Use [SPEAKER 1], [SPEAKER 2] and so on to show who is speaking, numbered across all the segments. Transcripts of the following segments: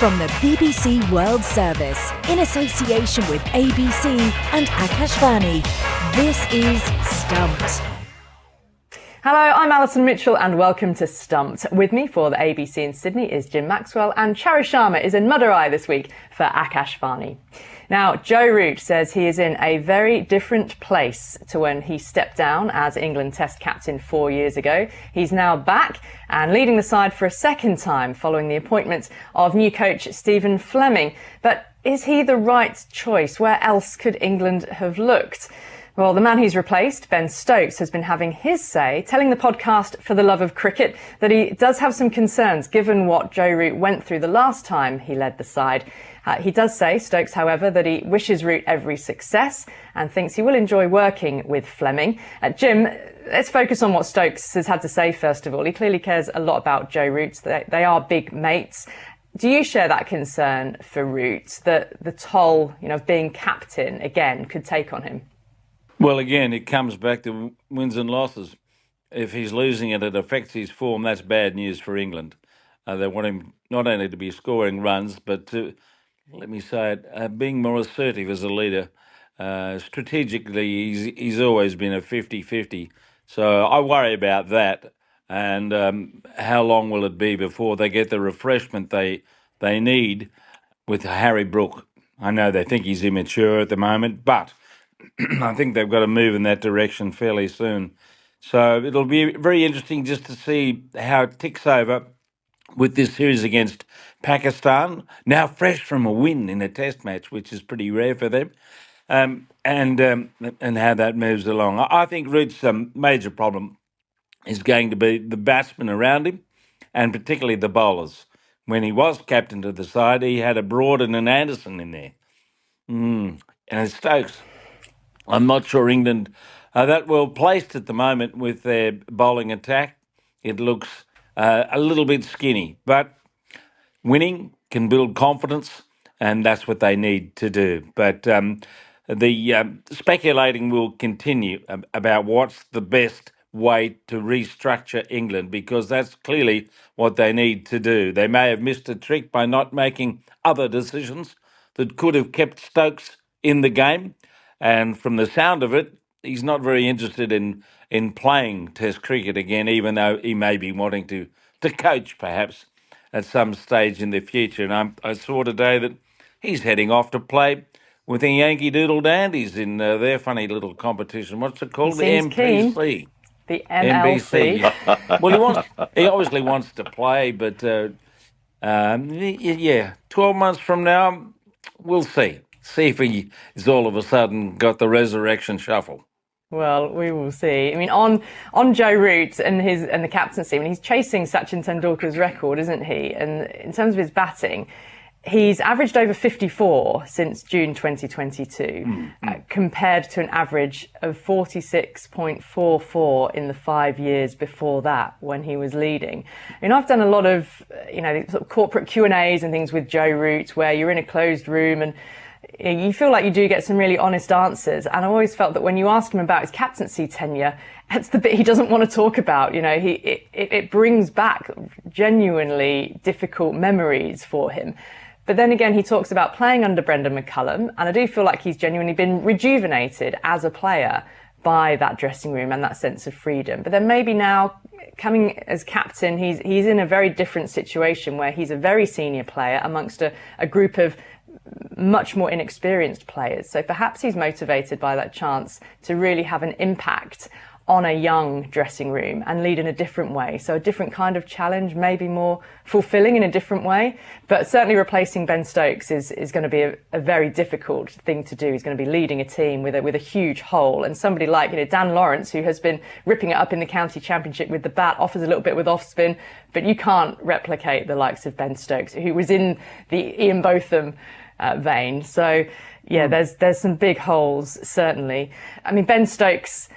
[SPEAKER 1] From the BBC World Service, in association with ABC and Akashvani, this is Stumped.
[SPEAKER 2] Hello, I'm Alison Mitchell and welcome to Stumped. With me for the ABC in Sydney is Jim Maxwell, and Charu Sharma is in Madurai this week for Akashvani. Now, Joe Root says he is in a very different place to when he stepped down as England Test captain 4 years ago. He's now back and leading the side for a second time following the appointment of new coach Stephen Fleming. But is he the right choice? Where else could England have looked? Well, the man he's replaced, Ben Stokes, has been having his say, telling the podcast For the Love of Cricket that he does have some concerns given what Joe Root went through the last time he led the side. He does say, Stokes, however, that he wishes Root every success and thinks he will enjoy working with Fleming. Jim, let's focus on what Stokes has had to say first of all. He clearly cares a lot about Joe Root. They are big mates. Do you share that concern for Root, that the toll, of being captain again could take on him?
[SPEAKER 3] Well, again, it comes back to wins and losses. If he's losing it, it affects his form. That's bad news for England. They want him not only to be scoring runs, but to, let me say it, being more assertive as a leader. Strategically, he's always been a 50-50. So I worry about that. And how long will it be before they get the refreshment they need with Harry Brook? I know they think he's immature at the moment, but I think they've got to move in that direction fairly soon. So it'll be very interesting just to see how it ticks over with this series against Pakistan, now fresh from a win in a test match, which is pretty rare for them, and how that moves along. I think Root's major problem is going to be the batsmen around him, and particularly the bowlers. When he was captain of the side, he had a Broad and an Anderson in there. And Stokes, I'm not sure England are that well placed at the moment with their bowling attack. It looks a little bit skinny, but winning can build confidence, and that's what they need to do. But the speculating will continue about what's the best way to restructure England, because that's clearly what they need to do. They may have missed a trick by not making other decisions that could have kept Stokes in the game. And from the sound of it, he's not very interested in playing Test cricket again, even though he may be wanting to coach perhaps at some stage in the future. And I saw today that he's heading off to play with the Yankee Doodle Dandies in their funny little competition. What's it called? The MPC.
[SPEAKER 2] Keen. The MLC.
[SPEAKER 3] Yeah. Well, he obviously wants to play, but 12 months from now, we'll see. See if he is all of a sudden got the resurrection shuffle.
[SPEAKER 2] Well, we will see. I mean, on Joe Root and the captaincy, I mean, he's chasing Sachin Tendulkar's record, isn't he? And in terms of his batting, he's averaged over 54 since June 2022, compared to an average of 46.44 in the 5 years before that when he was leading. I mean, I've done a lot of, sort of corporate Q&As and things with Joe Root where you're in a closed room and you feel like you do get some really honest answers. And I always felt that when you ask him about his captaincy tenure, that's the bit he doesn't want to talk about. It brings back genuinely difficult memories for him. But then again, he talks about playing under Brendan McCullum, and I do feel like he's genuinely been rejuvenated as a player by that dressing room and that sense of freedom. But then maybe now, coming as captain, he's in a very different situation where he's a very senior player amongst a group of much more inexperienced players. So perhaps he's motivated by that chance to really have an impact on a young dressing room and lead in a different way. So a different kind of challenge, maybe more fulfilling in a different way. But certainly replacing Ben Stokes is going to be a very difficult thing to do. He's going to be leading a team with a huge hole. And somebody like Dan Lawrence, who has been ripping it up in the county championship with the bat, offers a little bit with off spin, but you can't replicate the likes of Ben Stokes, who was in the Ian Botham vein. So yeah, there's some big holes, certainly. I mean, Ben Stokes,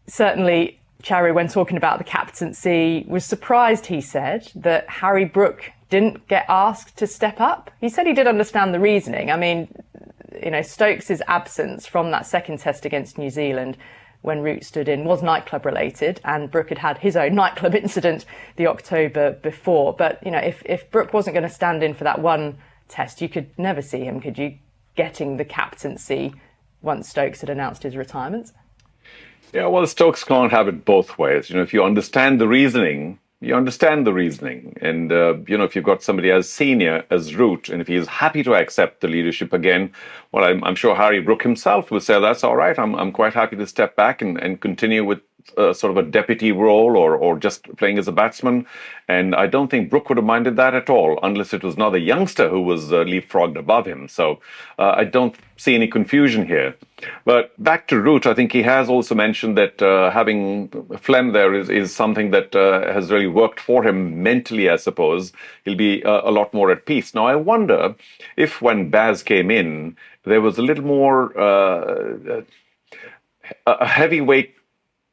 [SPEAKER 2] certainly, Charu, when talking about the captaincy, was surprised, he said, that Harry Brook didn't get asked to step up. He said he did understand the reasoning. I mean, Stokes' absence from that second test against New Zealand when Root stood in was nightclub related, and Brook had had his own nightclub incident the October before. But, if Brook wasn't going to stand in for that one test, you could never see him, could you, getting the captaincy once Stokes had announced his retirement?
[SPEAKER 4] Yeah, well, Stokes can't have it both ways. If you understand the reasoning, you understand the reasoning. And, if you've got somebody as senior as Root, and if he is happy to accept the leadership again, well, I'm sure Harry Brook himself would say, that's all right. I'm quite happy to step back and continue with sort of a deputy role or just playing as a batsman. And I don't think Brook would have minded that at all, unless it was another youngster who was leapfrogged above him. So I don't see any confusion here. But back to Root, I think he has also mentioned that having Flem there is something that has really worked for him mentally, I suppose. He'll be a lot more at peace. Now, I wonder if when Baz came in, there was a little more a heavyweight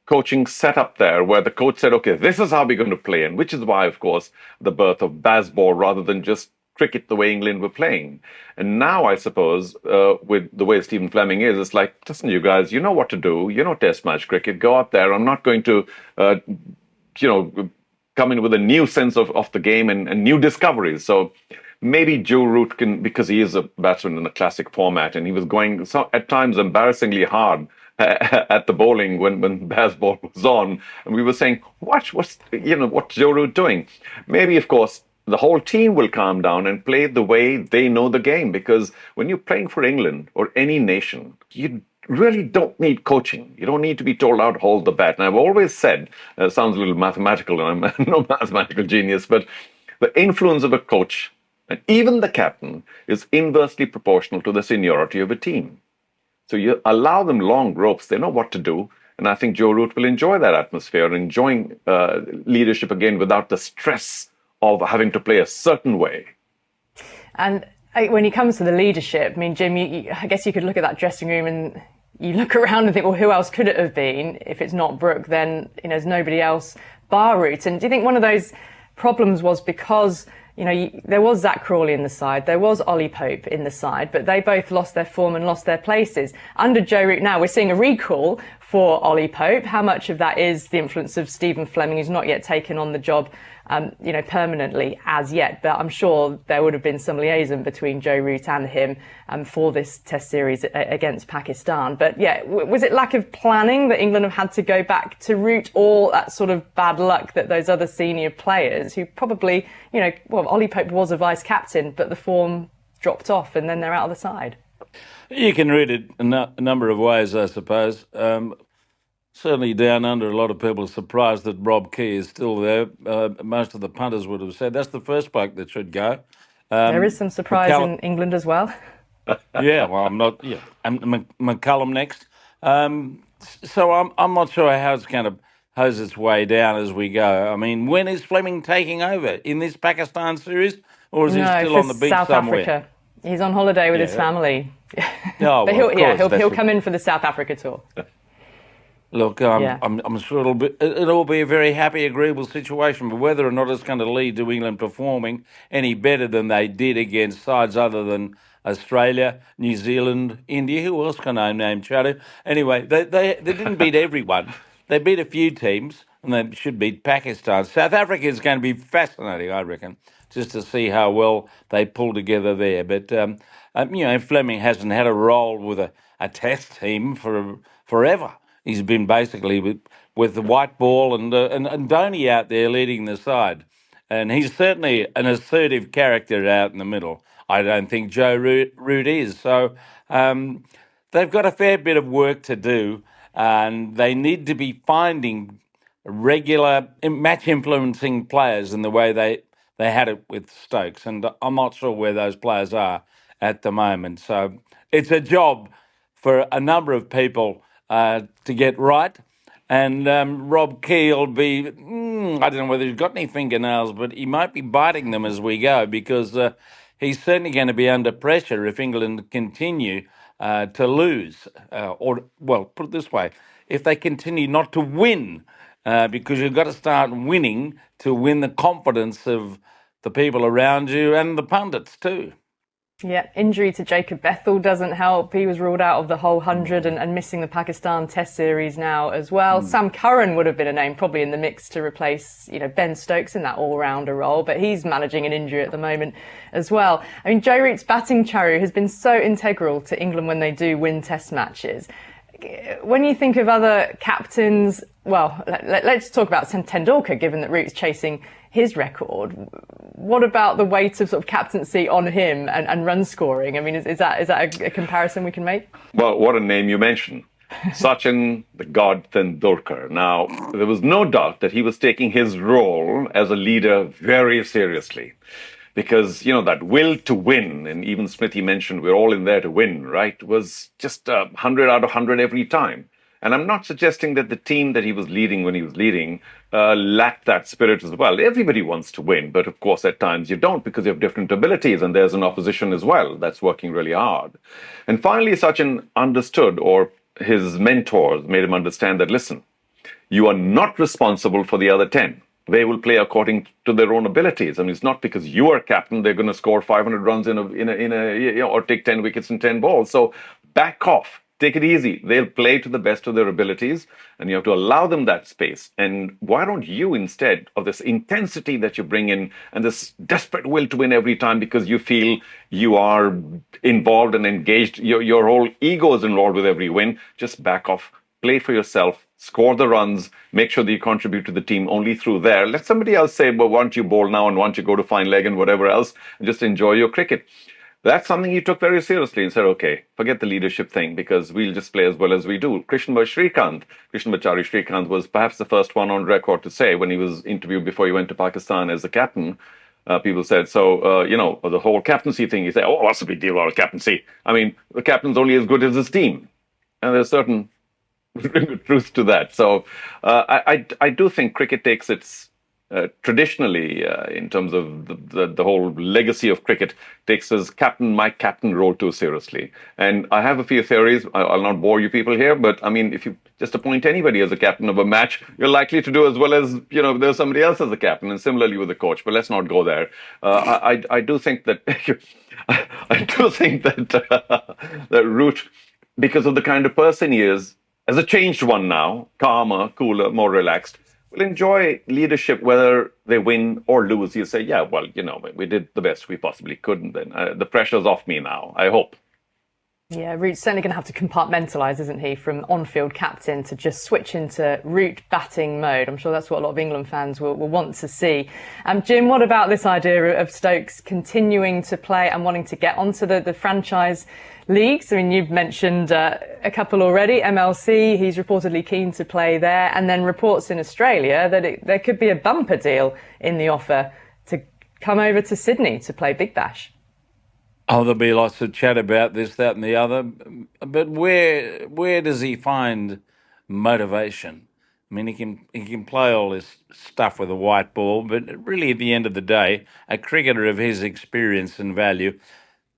[SPEAKER 4] coaching setup there where the coach said, okay, this is how we're going to play. And which is why, of course, the birth of Bazball rather than just cricket the way England were playing. And now, I suppose, with the way Stephen Fleming is, it's like, listen, you guys, you know what to do. You know Test match cricket. Go out there. I'm not going to, come in with a new sense of the game and new discoveries. So maybe Joe Root can, because he is a batsman in a classic format, and he was going at times embarrassingly hard at the bowling when Bazball was on, and we were saying, what's Joe Root doing? Maybe, of course, the whole team will calm down and play the way they know the game, because when you're playing for England or any nation, you really don't need coaching. You don't need to be told how to hold the bat. And I've always said, it sounds a little mathematical, and I'm no mathematical genius, but the influence of a coach, and even the captain, is inversely proportional to the seniority of a team. So you allow them long ropes, they know what to do. And I think Joe Root will enjoy that atmosphere, enjoying leadership again without the stress of having to play a certain way.
[SPEAKER 2] And when it comes to the leadership, I mean, Jim, I guess you could look at that dressing room and you look around and think, well, who else could it have been? If it's not Brook, then there's nobody else bar Root. And do you think one of those problems was because there was Zach Crawley in the side, there was Ollie Pope in the side, but they both lost their form and lost their places. Under Joe Root now, we're seeing a recall for Ollie Pope. How much of that is the influence of Stephen Fleming, who's not yet taken on the job, permanently as yet? But I'm sure there would have been some liaison between Joe Root and him for this Test series against Pakistan. But yeah, was it lack of planning that England have had to go back to Root, or that sort of bad luck that those other senior players who probably, Ollie Pope was a vice captain, but the form dropped off and then they're out of the side?
[SPEAKER 3] You can read it a number of ways, I suppose. Certainly down under, a lot of people are surprised that Rob Key is still there. Most of the punters would have said that's the first bloke that should go.
[SPEAKER 2] There is some surprise in England as well.
[SPEAKER 3] Yeah, well, I'm not. Yeah, and McCullum next. So I'm not sure how it's going to hose its way down as we go. I mean, when is Fleming taking over in this Pakistan series, or is he still on the beach
[SPEAKER 2] South
[SPEAKER 3] somewhere?
[SPEAKER 2] Africa. He's on holiday with his family.
[SPEAKER 3] No,
[SPEAKER 2] but he'll come in for the South Africa tour.
[SPEAKER 3] Look, I'm sure it'll be a very happy, agreeable situation, but whether or not it's going to lead to England performing any better than they did against sides other than Australia, New Zealand, India, who else can I name, Charlie? Anyway, they didn't beat everyone. They beat a few teams, and they should beat Pakistan. South Africa is going to be fascinating, I reckon, just to see how well they pull together there. But, Fleming hasn't had a role with a Test team forever. He's been basically with the white ball and Dhoni out there leading the side. And he's certainly an assertive character out in the middle. I don't think Joe Root is. So they've got a fair bit of work to do, and they need to be finding regular match-influencing players in the way they had it with Stokes. And I'm not sure where those players are at the moment. So it's a job for a number of people to get right. And Rob Key will be, I don't know whether he's got any fingernails, but he might be biting them as we go, because he's certainly going to be under pressure if England continue to lose. Put it this way, if they continue not to win, because you've got to start winning to win the confidence of the people around you and the pundits too.
[SPEAKER 2] Yeah, injury to Jacob Bethel doesn't help. He was ruled out of the whole 100 and missing the Pakistan Test series now as well. Sam Curran would have been a name probably in the mix to replace, Ben Stokes in that all-rounder role, but he's managing an injury at the moment as well. I mean, Joe Root's batting, Charu, has been so integral to England when they do win Test matches. When you think of other captains, well, let's talk about Tendulkar, given that Root's chasing his record. What about the weight of sort of captaincy on him and run scoring? I mean, is that a comparison we can make?
[SPEAKER 4] Well, what a name you mentioned. Sachin, the god Tendulkar. Now, there was no doubt that he was taking his role as a leader very seriously. Because, that will to win, and even Smithy mentioned we're all in there to win, right, was just 100 out of 100 every time. And I'm not suggesting that the team that he was leading when he was leading lacked that spirit as well. Everybody wants to win, but of course at times you don't because you have different abilities and there's an opposition as well that's working really hard. And finally, Sachin understood, or his mentors made him understand that, listen, you are not responsible for the other 10. They will play according to their own abilities. I mean, it's not because you are captain they're going to score 500 runs in a or take 10 wickets in 10 balls. So back off. Take it easy. They'll play to the best of their abilities, and you have to allow them that space. And why don't you, instead of this intensity that you bring in and this desperate will to win every time because you feel you are involved and engaged, your whole ego is involved with every win, just back off, play for yourself, score the runs, make sure that you contribute to the team only through there. Let somebody else say, well, why don't you bowl now and why don't you go to fine leg and whatever else, and just enjoy your cricket. That's something he took very seriously and said, okay, forget the leadership thing because we'll just play as well as we do. Krishnamurti Srikanth was perhaps the first one on record to say when he was interviewed before he went to Pakistan as the captain, people said, so, the whole captaincy thing, he said, oh, what's the big deal about a captaincy? I mean, the captain's only as good as his team. And there's certain truth to that. So I do think cricket takes its traditionally, in terms of the whole legacy of cricket, takes his my captain role too seriously. And I have a few theories. I'll not bore you people here, but I mean, if you just appoint anybody as a captain of a match, you're likely to do as well as, there's somebody else as a captain, and similarly with the coach. But let's not go there. I do think that I do think that Root, because of the kind of person he is, as a changed one now, calmer, cooler, more relaxed, will enjoy leadership whether they win or lose. You say, yeah, well, we did the best we possibly could, and then the pressure's off me now, I hope.
[SPEAKER 2] Yeah, Root's certainly going to have to compartmentalise, isn't he, from on-field captain to just switch into Root batting mode. I'm sure that's what a lot of England fans will want to see. Jim, what about this idea of Stokes continuing to play and wanting to get onto the franchise leagues? I mean, you've mentioned a couple already. MLC, he's reportedly keen to play there, and then reports in Australia that there could be a bumper deal in the offer to come over to Sydney to play Big Bash.
[SPEAKER 3] Oh, there'll be lots of chat about this, that, and the other. But where does he find motivation? I mean, he can play all this stuff with a white ball, but really, at the end of the day, a cricketer of his experience and value,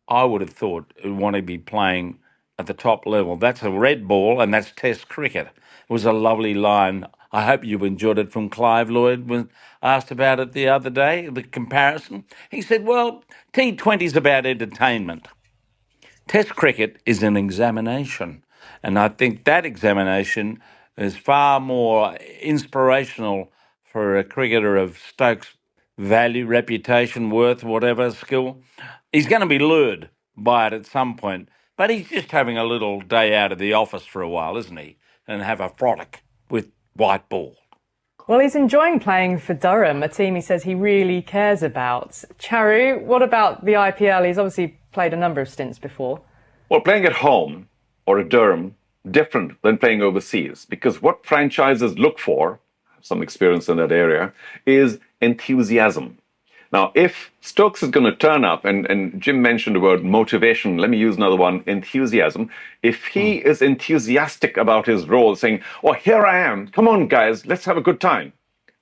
[SPEAKER 3] I would have thought would want to be playing at the top level. That's a red ball, and that's Test cricket. It was a lovely line. I hope you enjoyed it from Clive Lloyd when asked about it the other day, the comparison. He said, well, T20 is about entertainment. Test cricket is an examination. And I think that examination is far more inspirational for a cricketer of Stokes' value, reputation, worth, whatever, skill. He's going to be lured by it at some point. But he's just having a little day out of the office for a while, isn't he? And have a frolic with white ball.
[SPEAKER 2] Well, he's enjoying playing for Durham, a team he says he really cares about. Charu, what about the IPL? He's obviously played a number of stints before.
[SPEAKER 4] Well, playing at home or at Durham, different than playing overseas, because what franchises look for, some experience in that area, is enthusiasm. Now, if Stokes is going to turn up, and Jim mentioned the word motivation, let me use another one, enthusiasm. If he is enthusiastic about his role, saying, oh, here I am, come on, guys, let's have a good time,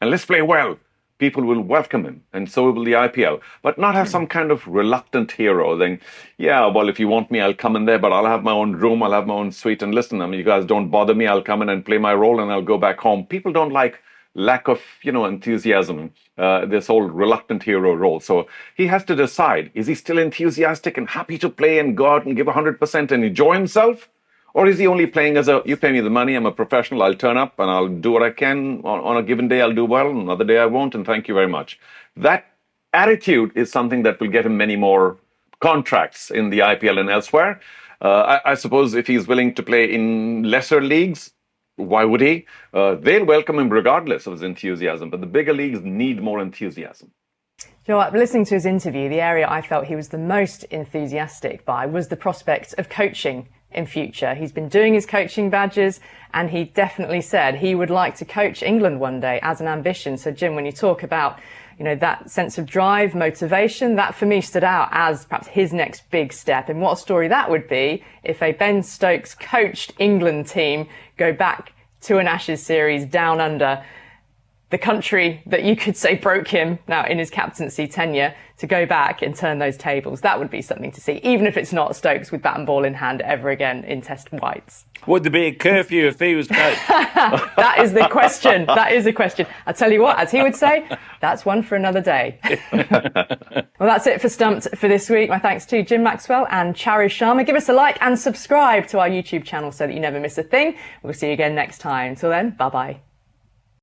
[SPEAKER 4] and let's play well, people will welcome him, and so will the IPL. But not as some kind of reluctant hero, saying, yeah, well, if you want me, I'll come in there, but I'll have my own room, I'll have my own suite, and listen, I mean, you guys don't bother me, I'll come in and play my role, and I'll go back home. People don't like lack of, enthusiasm, this whole reluctant hero role. So he has to decide, is he still enthusiastic and happy to play and go out and give 100% and enjoy himself? Or is he only playing as you pay me the money, I'm a professional, I'll turn up and I'll do what I can. On a given day, I'll do well, another day I won't, and thank you very much. That attitude is something that will get him many more contracts in the IPL and elsewhere. I suppose if he's willing to play in lesser leagues, why would he? They'll welcome him regardless of his enthusiasm, but the bigger leagues need more enthusiasm.
[SPEAKER 2] You know what, listening to his interview, the area I felt he was the most enthusiastic by was the prospect of coaching in future. He's been doing his coaching badges, and he definitely said he would like to coach England one day as an ambition. So Jim, when you talk about, that sense of drive, motivation, that for me stood out as perhaps his next big step. And what a story that would be if a Ben Stokes coached England team go back to an Ashes series down under, the country that you could say broke him now in his captaincy tenure, to go back and turn those tables. That would be something to see, even if it's not Stokes with bat and ball in hand ever again in Test whites.
[SPEAKER 3] Would there be a curfew if he was coach?
[SPEAKER 2] That is the question. That is the question. I tell you what, as he would say, that's one for another day. Well, that's it for Stumped for this week. My thanks to Jim Maxwell and Charu Sharma. Give us a like and subscribe to our YouTube channel so that you never miss a thing. We'll see you again next time. Till then, bye-bye.